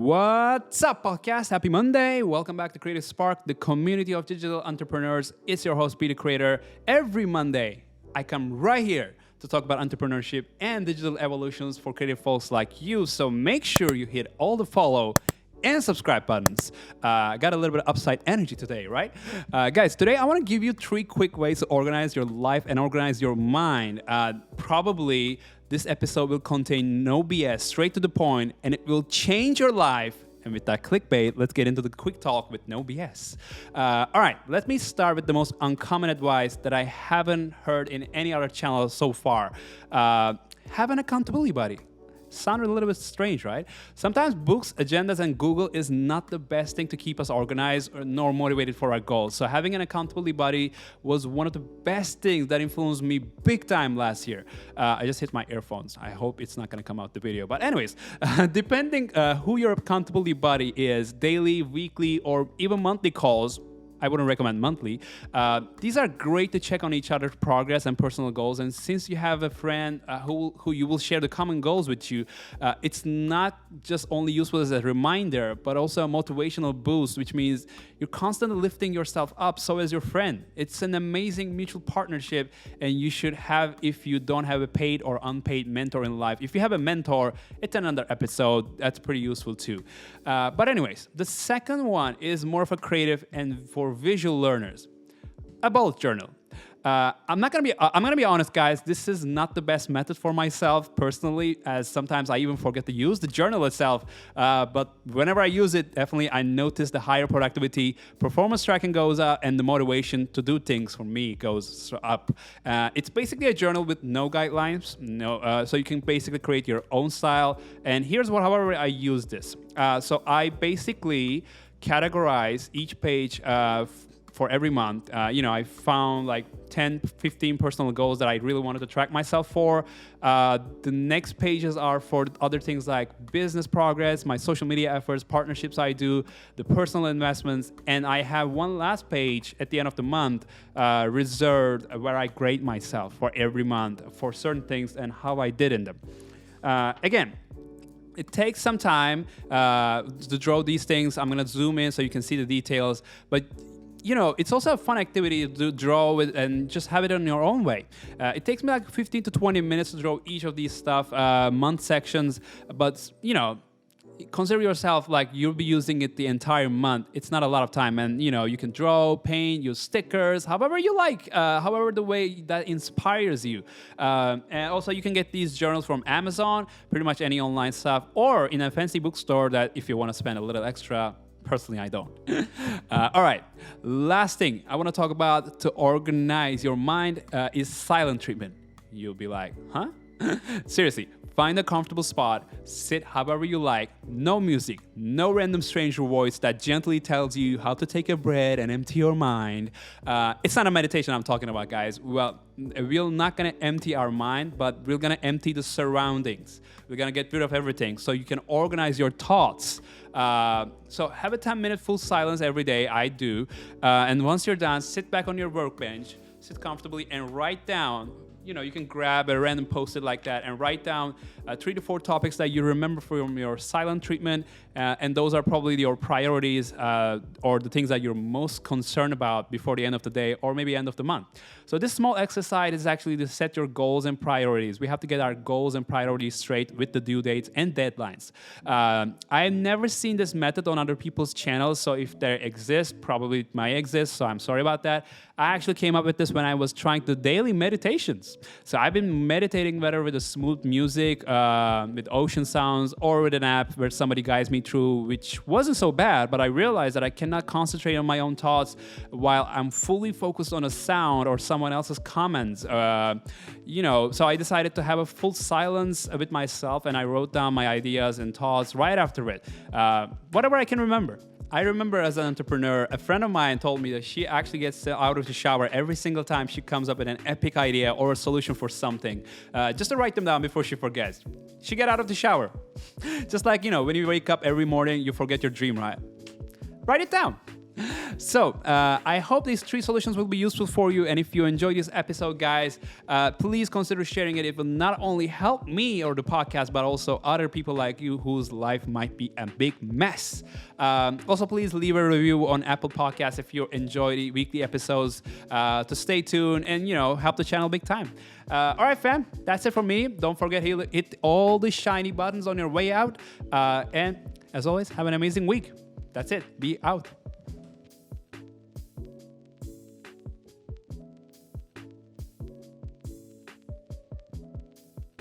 What's up, podcast? Happy Monday. Welcome back to Creative Spark, the community of digital entrepreneurs. It's your host, Be The Creator. Every Monday, I come right here to talk about entrepreneurship and digital evolutions for creative folks like you. So make sure you hit all the follow and subscribe buttons. Got a little bit of upside energy today, right? Guys, today I want to give you 3 quick ways to organize your life and organize your mind. Probably this episode will contain no BS, straight to the point, and it will change your life. And with that clickbait, let's get into the quick talk with no BS. All right, let me start with the most uncommon advice that I haven't heard in any other channel so far. Have an accountability buddy. Sounded a little bit strange, right? Sometimes books, agendas, and Google is not the best thing to keep us organized or nor motivated for our goals. So having an accountability buddy was one of the best things that influenced me big time last year. I just hit my earphones. I hope it's not going to come out the video. But anyways, depending who your accountability buddy is, daily, weekly, or even monthly calls, I wouldn't recommend monthly. These are great to check on each other's progress and personal goals. And since you have a friend who you will share the common goals with you, it's not just only useful as a reminder, but also a motivational boost, which means you're constantly lifting yourself up. So is your friend. It's an amazing mutual partnership, and you should have if you don't have a paid or unpaid mentor in life. If you have a mentor, it's another episode. That's pretty useful too. But anyways, the second one is more of a creative and for visual learners, a bullet journal. I'm gonna be honest, guys. This is not the best method for myself personally, as sometimes I even forget to use the journal itself. But whenever I use it, definitely I notice the higher productivity, performance tracking goes up, and the motivation to do things for me goes up. It's basically a journal with no guidelines, so you can basically create your own style. And here's however I use this. So I basically categorize each page for every month. I found like 10, 15 personal goals that I really wanted to track myself for. The next pages are for other things like business progress, my social media efforts, partnerships I do, the personal investments, and I have one last page at the end of the month reserved where I grade myself for every month for certain things and how I did in them. Again, it takes some time to draw these things. I'm gonna zoom in so you can see the details, but it's also a fun activity to draw with and just have it in your own way. It takes me like 15 to 20 minutes to draw each of these stuff, month sections, but consider yourself like you'll be using it the entire month. It's not a lot of time, and you can draw, paint, use stickers, however you like, however the way that inspires you. And also you can get these journals from Amazon, pretty much any online stuff, or in a fancy bookstore that if you want to spend a little extra. Personally, I don't. All right, last thing I want to talk about to organize your mind is silent treatment. You'll be like, huh? Seriously, find a comfortable spot, sit however you like, no music, no random stranger voice that gently tells you how to take a breath and empty your mind. It's not a meditation I'm talking about, guys. Well, we're not gonna empty our mind, but we're gonna empty the surroundings. We're gonna get rid of everything so you can organize your thoughts. So have a 10-minute full silence every day. I do. And once you're done, sit back on your workbench, sit comfortably, and write down. You can grab a random post-it like that and write down 3 to 4 topics that you remember from your silent treatment. And those are probably your priorities or the things that you're most concerned about before the end of the day or maybe end of the month. So this small exercise is actually to set your goals and priorities. We have to get our goals and priorities straight with the due dates and deadlines. I've never seen this method on other people's channels, so if there exists, probably it might exist, so I'm sorry about that. I actually came up with this when I was trying the daily meditations. So I've been meditating whether with a smooth music, with ocean sounds, or with an app where somebody guides me through, which wasn't so bad, but I realized that I cannot concentrate on my own thoughts while I'm fully focused on a sound or someone else's comments. So I decided to have a full silence with myself, and I wrote down my ideas and thoughts right after it, whatever I can remember. I remember as an entrepreneur, a friend of mine told me that she actually gets out of the shower every single time she comes up with an epic idea or a solution for something, just to write them down before she forgets. She get out of the shower. Just like, when you wake up every morning, you forget your dream, right? Write it down. So, I hope these 3 solutions will be useful for you. And if you enjoyed this episode, guys, please consider sharing it. It will not only help me or the podcast, but also other people like you whose life might be a big mess. Also, please leave a review on Apple Podcasts if you enjoy the weekly episodes to stay tuned and, help the channel big time. All right, fam, that's it from me. Don't forget to hit all the shiny buttons on your way out. And as always, have an amazing week. That's it. Be out.